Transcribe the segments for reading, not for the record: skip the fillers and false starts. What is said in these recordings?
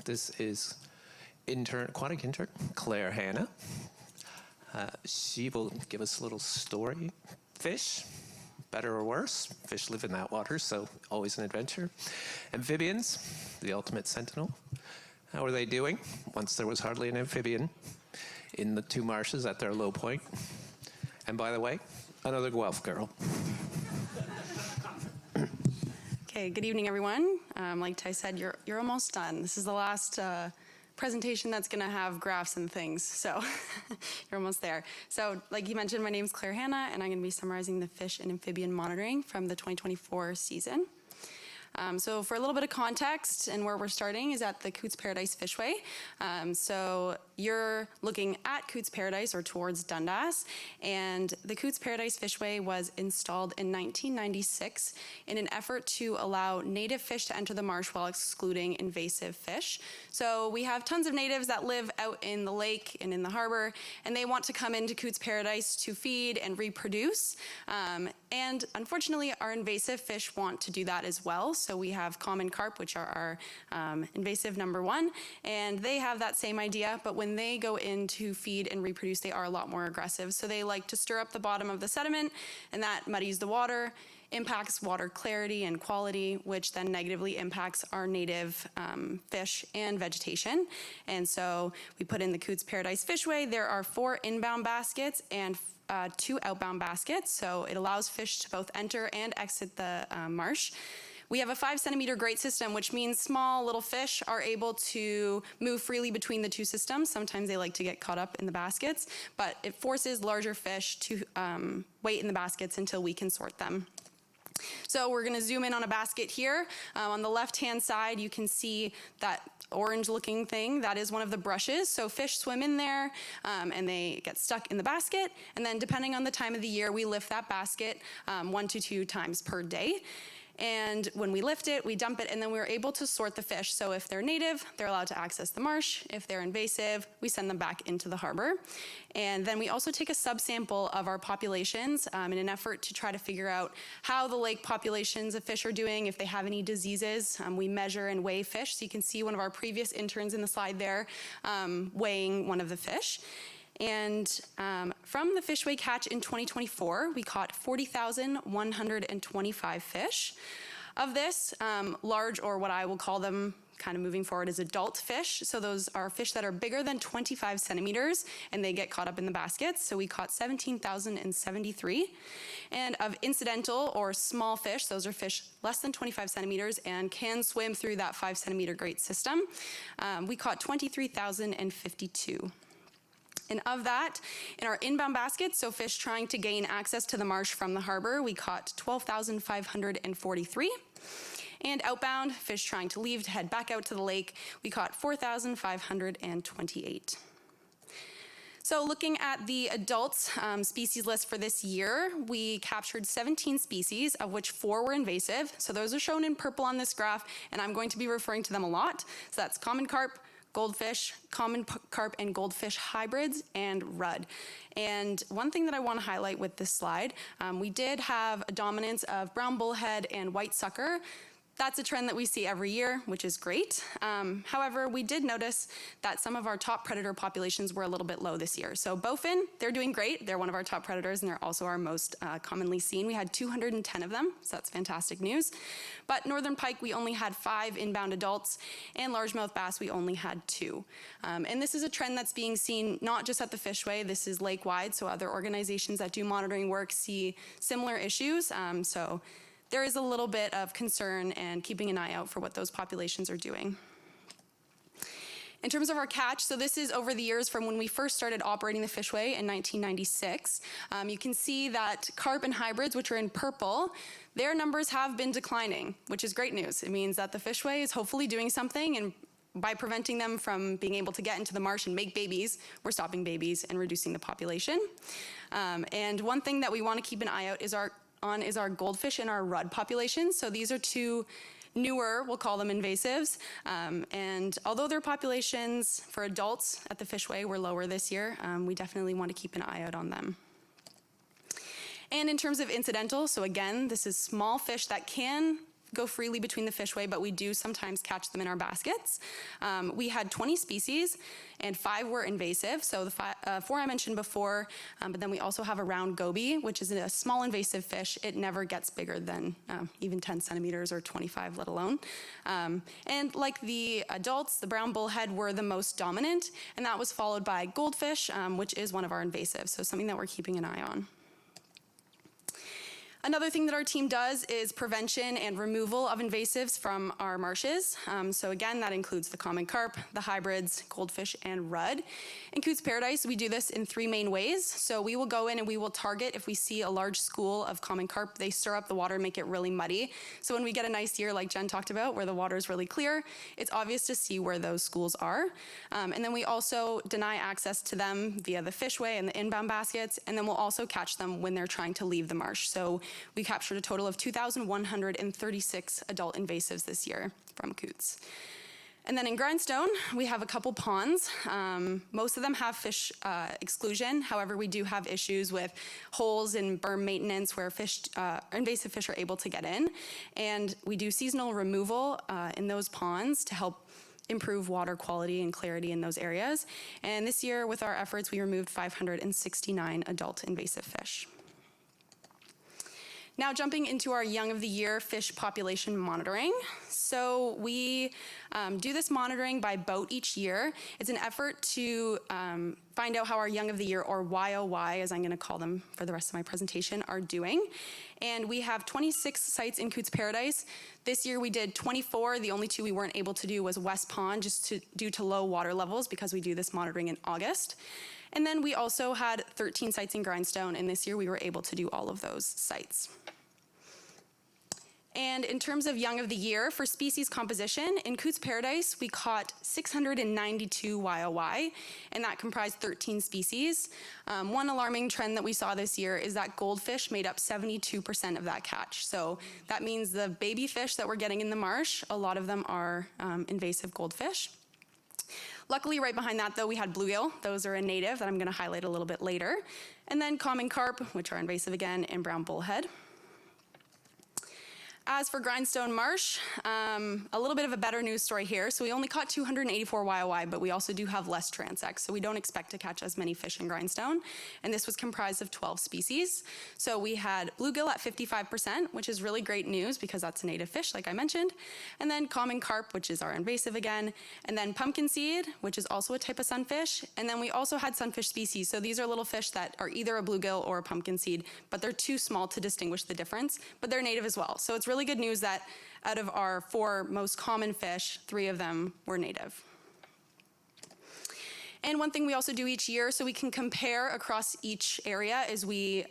This is Aquatic Intern, Claire Hanna. She will give us a little story. Fish, better or worse. Fish live in that water, so always an adventure. Amphibians, the ultimate sentinel. How are they doing? Once there was hardly an amphibian in the two marshes at their low point. And by the way, another Guelph girl. Okay, good evening, everyone. Like Tys said, you're almost done. This is the last presentation that's going to have graphs and things, so you're almost there. So, like you mentioned, my name is Claire Hanna, and I'm going to be summarizing the fish and amphibian monitoring from the 2024 season. So for a little bit of context, and where we're starting is at the Coots Paradise Fishway. So you're looking at Coots Paradise or towards Dundas, and the Coots Paradise Fishway was installed in 1996 in an effort to allow native fish to enter the marsh while excluding invasive fish. So we have tons of natives that live out in the lake and in the harbor, and they want to come into Coots Paradise to feed and reproduce. And unfortunately, our invasive fish want to do that as well. So we have common carp, which are our invasive number one, and they have that same idea, but when they go in to feed and reproduce, they are a lot more aggressive. So they like to stir up the bottom of the sediment, and that muddies the water, impacts water clarity and quality, which then negatively impacts our native fish and vegetation. And so we put in the Coots Paradise Fishway. There are 4 inbound baskets and 2 outbound baskets, so it allows fish to both enter and exit the marsh. We have a 5-centimeter grate system, which means small little fish are able to move freely between the two systems. Sometimes they like to get caught up in the baskets, but it forces larger fish to wait in the baskets until we can sort them. So we're going to zoom in on a basket here. On the left-hand side, you can see that orange-looking thing. That is one of the brushes. So fish swim in there, and they get stuck in the basket. And then depending on the time of the year, we lift that basket 1 to 2 times per day. And when we lift it, we dump it, and then we're able to sort the fish. So if they're native, they're allowed to access the marsh. If they're invasive, we send them back into the harbor. And then we also take a subsample of our populations in an effort to try to figure out how the lake populations of fish are doing, if they have any diseases. We measure and weigh fish. So you can see one of our previous interns in the slide there weighing one of the fish. And from the Fishway catch in 2024, we caught 40,125 fish. Of this, large, or what I will call them kind of moving forward, is adult fish. So those are fish that are bigger than 25 centimeters, and they get caught up in the baskets. So we caught 17,073. And of incidental or small fish, those are fish less than 25 centimeters and can swim through that 5-centimeter grate system. We caught 23,052. And of that, in our inbound baskets, so fish trying to gain access to the marsh from the harbor, we caught 12,543. And outbound, fish trying to leave to head back out to the lake, we caught 4,528. So looking at the adult species list for this year, we captured 17 species, of which 4 were invasive. So those are shown in purple on this graph, and I'm going to be referring to them a lot. So that's common carp, goldfish, common carp and goldfish hybrids, and rudd. And one thing that I want to highlight with this slide, we did have a dominance of brown bullhead and white sucker. That's a trend that we see every year, which is great. However, we did notice that some of our top predator populations were a little bit low this year. So bowfin, they're doing great. They're one of our top predators, and they're also our most commonly seen. We had 210 of them, so that's fantastic news. But northern pike, we only had 5 inbound adults, and largemouth bass, we only had 2. And this is a trend that's being seen not just at the Fishway, this is lake-wide, so other organizations that do monitoring work see similar issues. So there is a little bit of concern and keeping an eye out for what those populations are doing. In terms of our catch, so this is over the years from when we first started operating the Fishway in 1996. You can see that carp and hybrids, which are in purple, their numbers have been declining, which is great news. It means that the Fishway is hopefully doing something, and by preventing them from being able to get into the marsh and make babies, we're stopping babies and reducing the population. And one thing that we want to keep an eye out is our goldfish and our rudd populations. So these are 2 newer, we'll call them invasives. And although their populations for adults at the Fishway were lower this year, we definitely want to keep an eye out on them. And in terms of incidental, so again, this is small fish that can go freely between the fishway, but we do sometimes catch them in our baskets. We had 20 species, and 5 were invasive. So the 4 I mentioned before, but then we also have a round goby, which is a small invasive fish. It never gets bigger than even 10 centimeters or 25, let alone. And like the adults, the brown bullhead were the most dominant, and that was followed by goldfish, which is one of our invasives, so something that we're keeping an eye on. Another thing that our team does is prevention and removal of invasives from our marshes. So again, that includes the common carp, the hybrids, goldfish, and rudd. In Coots Paradise, we do this in 3 main ways. So we will go in and we will target if we see a large school of common carp. They stir up the water, make it really muddy. So when we get a nice year like Jen talked about, where the water is really clear, it's obvious to see where those schools are. And then we also deny access to them via the fishway and the inbound baskets, and then we'll also catch them when they're trying to leave the marsh. So we captured a total of 2,136 adult invasives this year from Coots. And then in Grindstone, we have a couple ponds. Most of them have fish exclusion. However, we do have issues with holes in berm maintenance where invasive fish are able to get in. And we do seasonal removal in those ponds to help improve water quality and clarity in those areas. And this year, with our efforts, we removed 569 adult invasive fish. Now jumping into our Young of the Year fish population monitoring. So we do this monitoring by boat each year. It's an effort to find out how our Young of the Year, or YOY, as I'm going to call them for the rest of my presentation, are doing. And we have 26 sites in Coots Paradise. This year we did 24. The only 2 we weren't able to do was West Pond, due to low water levels, because we do this monitoring in August. And then we also had 13 sites in Grindstone, and this year we were able to do all of those sites. And in terms of Young of the Year, for species composition, in Coots Paradise, we caught 692 YOY, and that comprised 13 species. One alarming trend that we saw this year is that goldfish made up 72% of that catch. So that means the baby fish that we're getting in the marsh, a lot of them are invasive goldfish. Luckily, right behind that, though, we had bluegill. Those are a native that I'm going to highlight a little bit later. And then common carp, which are invasive again, and brown bullhead. As for Grindstone Marsh, a little bit of a better news story here. So we only caught 284 YOY, but we also do have less transects. So we don't expect to catch as many fish in Grindstone. And this was comprised of 12 species. So we had bluegill at 55%, which is really great news because that's a native fish, like I mentioned. And then common carp, which is our invasive again. And then pumpkin seed, which is also a type of sunfish. And then we also had sunfish species. So these are little fish that are either a bluegill or a pumpkin seed, but they're too small to distinguish the difference, but they're native as well. So it's really good news that out of our 4 most common fish, 3 of them were native. And one thing we also do each year, so we can compare across each area, is we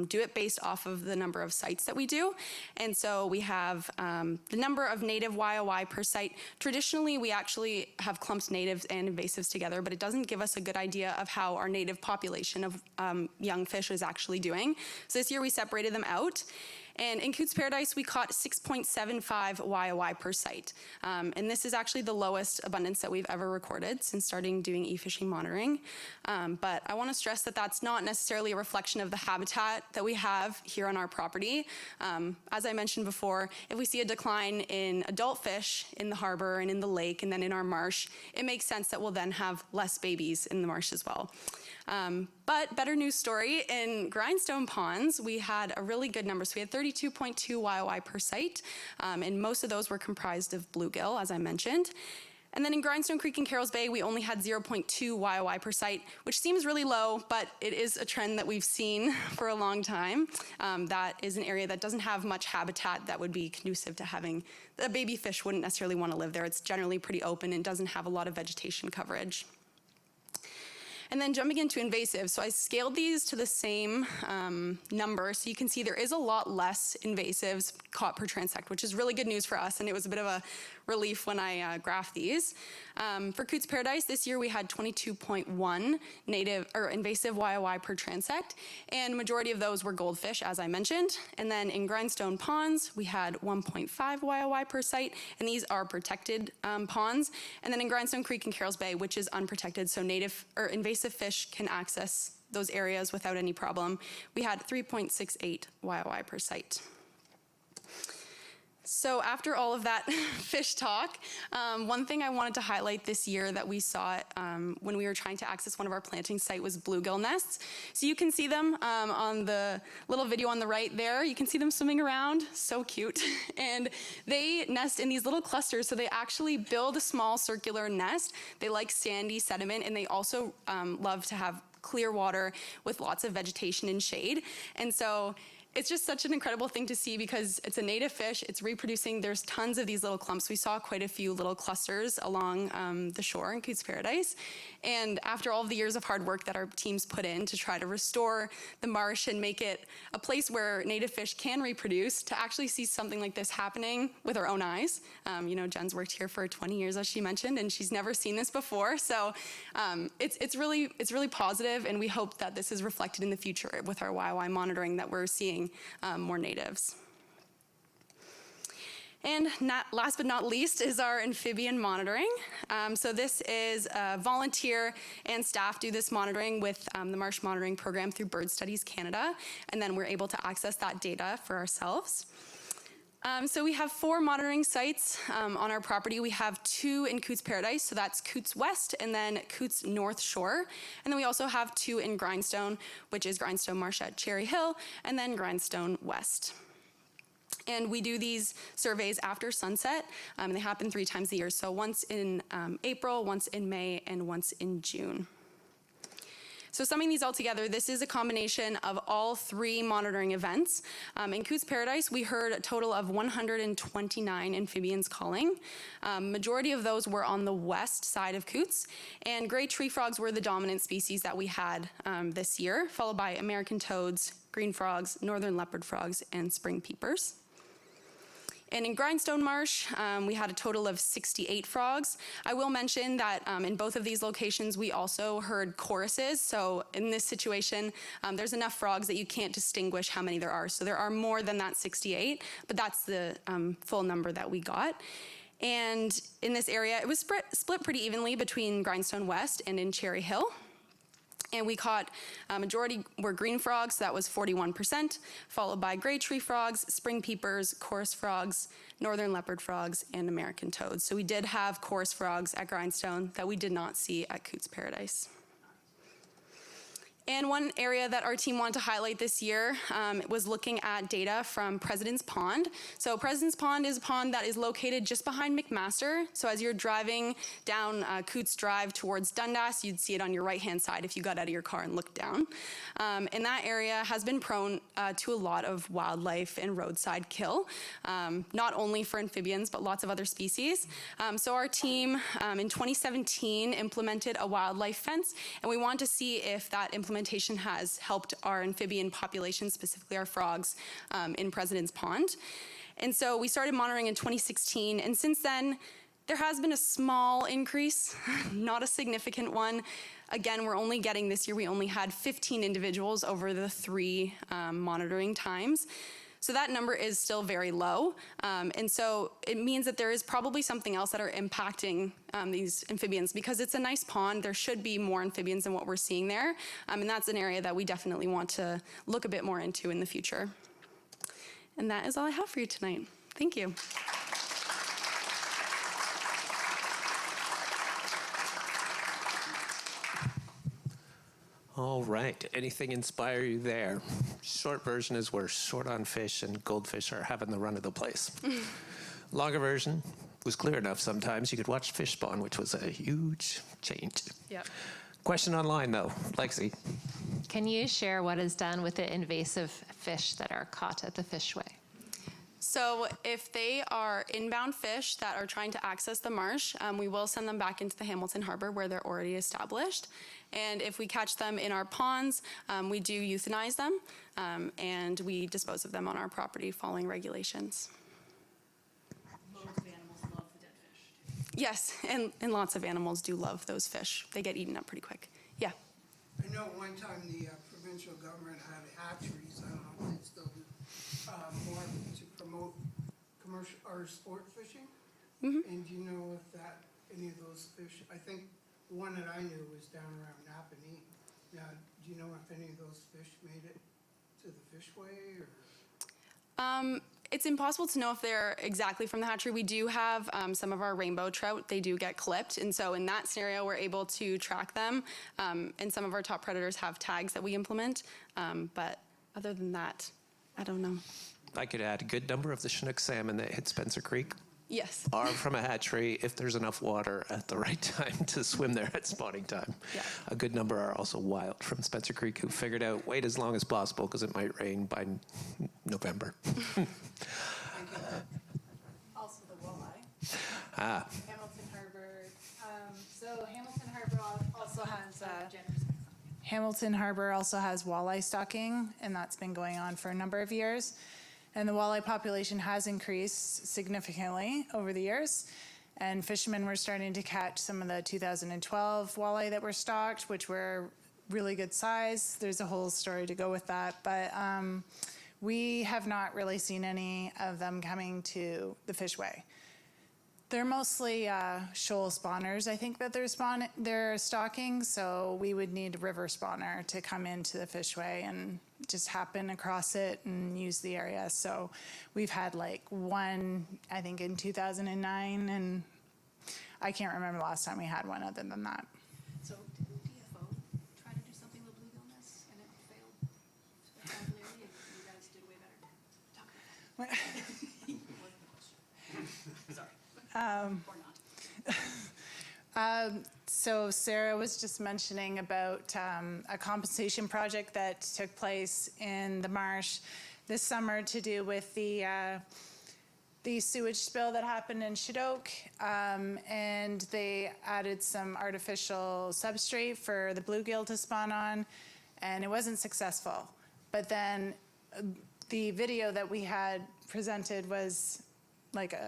do it based off of the number of sites that we do. And so we have the number of native YOY per site. Traditionally, we actually have clumped natives and invasives together, but it doesn't give us a good idea of how our native population of young fish is actually doing. So this year we separated them out. And in Coots Paradise, we caught 6.75 YOY per site. And this is actually the lowest abundance that we've ever recorded since starting doing e-fishing monitoring. But I want to stress that that's not necessarily a reflection of the habitat that we have here on our property. As I mentioned before, if we see a decline in adult fish in the harbor and in the lake and then in our marsh, it makes sense that we'll then have less babies in the marsh as well. But better news story, in Grindstone ponds, we had a really good number. So we had 32.2 YOY per site, and most of those were comprised of bluegill, as I mentioned. And then in Grindstone Creek and Carroll's Bay, we only had 0.2 YOY per site, which seems really low, but it is a trend that we've seen for a long time. That is an area that doesn't have much habitat that would be conducive to having, the baby fish wouldn't necessarily want to live there. It's generally pretty open and doesn't have a lot of vegetation coverage. And then jumping into invasive, so I scaled these to the same number, so you can see there is a lot less invasives caught per transect, which is really good news for us, and it was a bit of a relief when I graphed these. For Coots Paradise, this year we had 22.1 native or invasive YOY per transect, and majority of those were goldfish, as I mentioned. And then in Grindstone ponds, we had 1.5 YOY per site, and these are protected ponds. And then in Grindstone Creek and Carroll's Bay, which is unprotected, so native or invasive fish can access those areas without any problem, we had 3.68 YOY per site. So after all of that fish talk, one thing I wanted to highlight this year that we saw when we were trying to access one of our planting site was bluegill nests. So you can see them on the little video on the right there. You can see them swimming around, so cute. And they nest in these little clusters, so they actually build a small circular nest. They like sandy sediment, and they also love to have clear water with lots of vegetation and shade. And so it's just such an incredible thing to see because it's a native fish, it's reproducing, there's tons of these little clumps. We saw quite a few little clusters along the shore in Coots Paradise. And after all of the years of hard work that our teams put in to try to restore the marsh and make it a place where native fish can reproduce, to actually see something like this happening with our own eyes. You know, Jen's worked here for 20 years, as she mentioned, and she's never seen this before. So it's really positive, and we hope that this is reflected in the future with our YY monitoring, that we're seeing more natives. And last but not least is our amphibian monitoring. So this is volunteer and staff do this monitoring with the Marsh Monitoring Program through Bird Studies Canada, and then we're able to access that data for ourselves. So we have 4 monitoring sites on our property. We have 2 in Coots Paradise, so that's Coots West and then Coots North Shore. And then we also have 2 in Grindstone, which is Grindstone Marsh at Cherry Hill, and then Grindstone West. And we do these surveys after sunset, and they happen 3 times a year. So once in April, once in May, and once in June. So summing these all together, this is a combination of all 3 monitoring events. In Coots Paradise, we heard a total of 129 amphibians calling. Majority of those were on the west side of Coots, and gray tree frogs were the dominant species that we had this year, followed by American toads, green frogs, northern leopard frogs, and spring peepers. And in Grindstone Marsh, we had a total of 68 frogs. I will mention that in both of these locations, we also heard choruses. So in this situation, there's enough frogs that you can't distinguish how many there are. So there are more than that 68, but that's the full number that we got. And in this area, it was split pretty evenly between Grindstone West and in Cherry Hill. And we caught, majority were green frogs, so that was 41%, followed by gray tree frogs, spring peepers, chorus frogs, northern leopard frogs, and American toads. So we did have chorus frogs at Grindstone that we did not see at Coots Paradise. And one area that our team wanted to highlight this year was looking at data from President's Pond. So President's Pond is a pond that is located just behind McMaster. So as you're driving down Coots Drive towards Dundas, you'd see it on your right-hand side if you got out of your car and looked down. And that area has been prone to a lot of wildlife and roadside kill, not only for amphibians, but lots of other species. So our team in 2017 implemented a wildlife fence, and we want to see if that implementation has helped our amphibian population, specifically our frogs, in President's Pond. And so we started monitoring in 2016, and since then, there has been a small increase, not a significant one. Again, we're only getting this year, we only had 15 individuals over the 3 monitoring times. So that number is still very low. And so it means that there is probably something else that are impacting these amphibians, because it's a nice pond. There should be more amphibians than what we're seeing there. And that's an area that we definitely want to look a bit more into in the future. And that is all I have for you tonight. Thank you. All right. Anything inspire you there? Short version is we're short on fish and goldfish are having the run of the place. Longer version was clear enough sometimes you could watch fish spawn, which was a huge change. Yep. Question online, though. Lexi. Can you share what is done with the invasive fish that are caught at the fishway? So if they are inbound fish that are trying to access the marsh, we will send them back into the Hamilton Harbor where they're already established. And if we catch them in our ponds, we do euthanize them, and we dispose of them on our property following regulations. Loads of animals love the dead fish, too. Yes, and lots of animals do love those fish. They get eaten up pretty quick. Yeah. I know one time the provincial government had hatcheries, I don't know if they still do, more to promote commercial or sport fishing. Mm-hmm. And do you know if that, any of those fish, I think the one that I knew was down around Napanee. Now, do you know if any of those fish made it to the fishway or? It's impossible to know if they're exactly from the hatchery. We do have some of our rainbow trout. They do get clipped. And so in that scenario, we're able to track them. And some of our top predators have tags that we implement. But other than that, I don't know. I could add a good number of the Chinook salmon that hit Spencer Creek Yes. are from a hatchery if there's enough water at the right time to swim there at spawning time. Yeah. A good number are also wild from Spencer Creek who figured out wait as long as possible because it might rain by November. Also the walleye. Ah, Hamilton Harbor. So Hamilton Harbor also has Hamilton Harbor also has walleye stocking, and that's been going on for a number of years. And the walleye population has increased significantly over the years. And fishermen were starting to catch some of the 2012 walleye that were stocked, which were really good size. There's a whole story to go with that. But we have not really seen any of them coming to the Fishway. They're mostly shoal spawners, I think, that they're stocking, so we would need a river spawner to come into the Fishway and just happen across it and use the area. So we've had like one, I think, in 2009, and I can't remember the last time we had one other than that. So didn't DFO try to do something with bluegill nests and it failed spectacularly, and you guys did way better? Talk about that. Sorry. Or not. So Sarah was just mentioning about a compensation project that took place in the marsh this summer to do with the sewage spill that happened in Shadoke, and they added some artificial substrate for the bluegill to spawn on, and it wasn't successful. But then the video that we had presented was like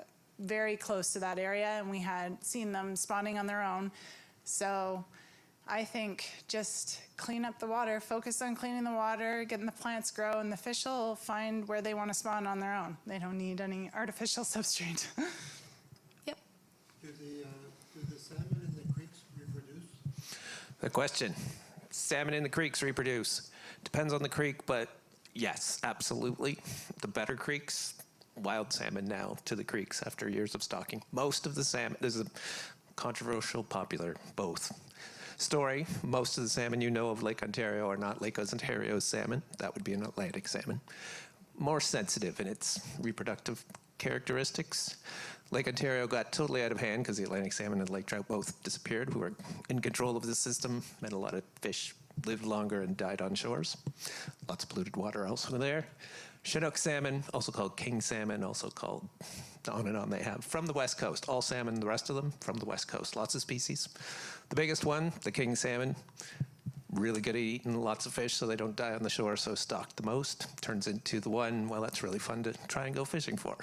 very close to that area, and we had seen them spawning on their own. So I think just clean up the water, focus on cleaning the water, getting the plants grow, and the fish will find where they want to spawn on their own. They don't need any artificial substrate. Yep. Do the salmon in the creeks reproduce? the question. Salmon in the creeks reproduce. Depends on the creek, but yes, absolutely. The better creeks, wild salmon now to the creeks after years of stocking. Most of the salmon, there's a controversial, popular, both story. Most of the salmon you know of Lake Ontario are not Lake Ontario salmon. That would be an Atlantic salmon. More sensitive in its reproductive characteristics. Lake Ontario got totally out of hand because the Atlantic salmon and lake trout both disappeared. Who were in control of the system, meant a lot of fish lived longer and died on shores. Lots of polluted water also there. Chinook salmon, also called king salmon, also called on and on they have. From the west coast, all salmon, the rest of them from the west coast, lots of species. The biggest one, the king salmon, really good at eating lots of fish so they don't die on the shore, so stocked the most. Turns into the one, well, that's really fun to try and go fishing for.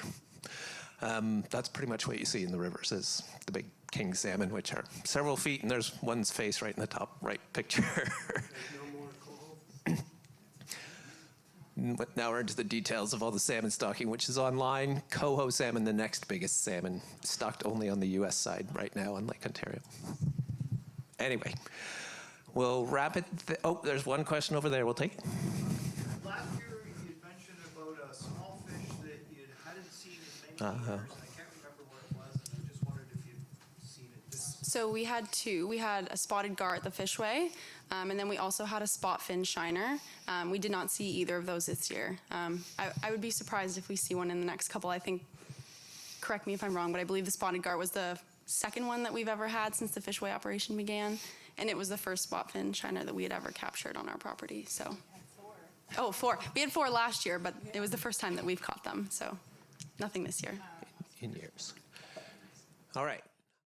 That's pretty much what you see in the rivers is the big king salmon, which are several feet, and there's one's face right in the top right picture. There's no more coho? But now we're into the details of all the salmon stocking, which is online. Coho salmon, the next biggest salmon, stocked only on the U.S. side right now on Lake Ontario. Anyway, we'll wrap it. Oh, there's one question over there. We'll take it. Last year, you mentioned about a small fish that you hadn't seen in many years. I can't remember what it was, and I just wondered if you'd seen it. So we had two. We had a spotted gar at the Fishway, and then we also had a spot fin shiner. We did not see either of those this year. I would be surprised if we see one in the next couple. I think, correct me if I'm wrong, but I believe the spotted gar was the second one that we've ever had since the Fishway operation began, and it was the first spot fin shiner that we had ever captured on our property. So, oh, 4. We had 4 last year, but it was the first time that we've caught them. So, nothing this year. In years. All right.